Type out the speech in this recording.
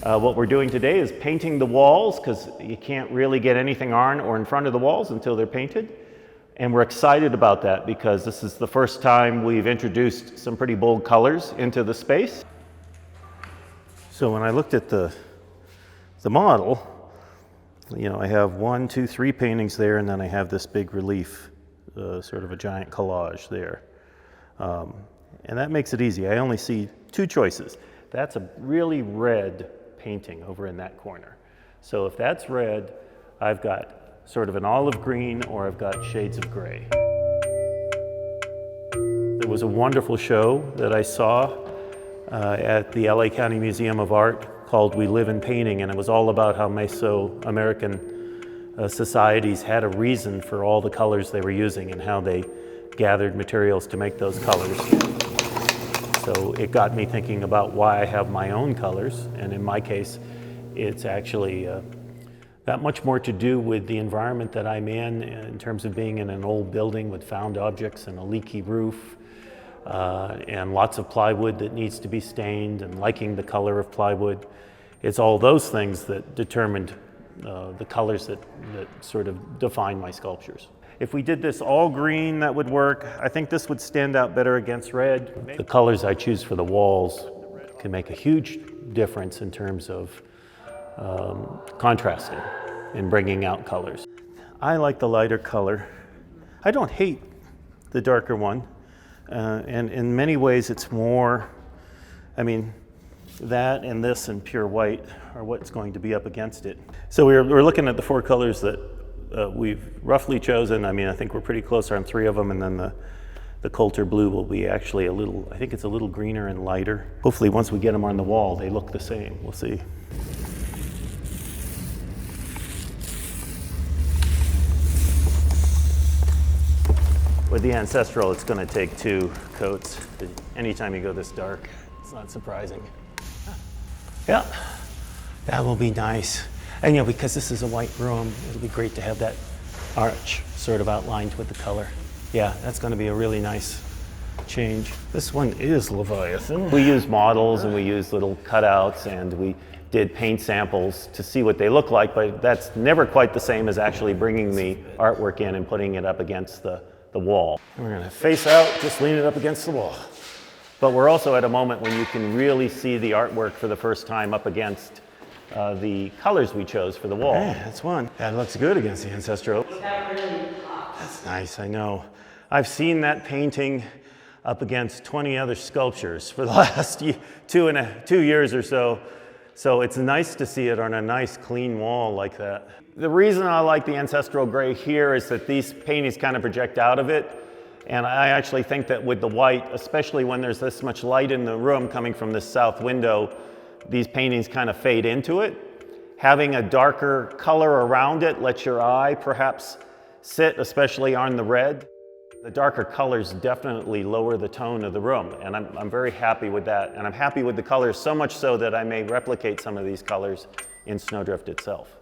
What we're doing today is painting the walls, because you can't really get anything on or in front of the walls until they're painted. And we're excited about that because this is the first time we've introduced some pretty bold colors into the space. So when I looked at the model, you know, I have 1, 2, 3 paintings there, and then I have this big relief, sort of a giant collage there. And that makes it easy. I only see 2 choices. That's a really red painting over in that corner. So if that's red, I've got sort of an olive green, or I've got shades of gray. There was a wonderful show that I saw at the LA County Museum of Art called We Live in Painting, and it was all about how Mesoamerican societies had a reason for all the colors they were using and how they gathered materials to make those colors. So it got me thinking about why I have my own colors, and in my case, it's actually got much more to do with the environment that I'm in terms of being in an old building with found objects and a leaky roof, and lots of plywood that needs to be stained, and liking the color of plywood. It's all those things that determined the colors that sort of define my sculptures. If we did this all green, that would work. I think this would stand out better against red. The colors I choose for the walls can make a huge difference in terms of contrasting and bringing out colors. I like the lighter color. I don't hate the darker one. And in many ways it's more, I mean, that and this and pure white are what's going to be up against it. So we're looking at the 4 colors that we've roughly chosen. I mean, I think we're pretty close on 3 of them, and then the Coulter blue will be actually a little, I think it's a little greener and lighter. Hopefully once we get them on the wall, they look the same. We'll see. With the ancestral, it's going to take 2 coats. Anytime you go this dark, it's not surprising. Yeah, that will be nice. And you know, because this is a white room, it'll be great to have that arch sort of outlined with the color. Yeah, that's going to be a really nice change. This one is Leviathan. We use models and we use little cutouts, and we did paint samples to see what they look like, but that's never quite the same as actually bringing the artwork in and putting it up against the wall. And we're going to face out, just lean it up against the wall. But we're also at a moment when you can really see the artwork for the first time up against the colors we chose for the wall. Yeah, that's one. That looks good against the ancestral. That really pops. That's nice, I know. I've seen that painting up against 20 other sculptures for the last 2 years or so. So it's nice to see it on a nice clean wall like that. The reason I like the ancestral gray here is that these paintings kind of project out of it. And I actually think that with the white, especially when there's this much light in the room coming from this south window, these paintings kind of fade into it. Having a darker color around it lets your eye perhaps sit, especially on the red. The darker colors definitely lower the tone of the room, and I'm very happy with that. And I'm happy with the colors, so much so that I may replicate some of these colors in Snowdrift itself.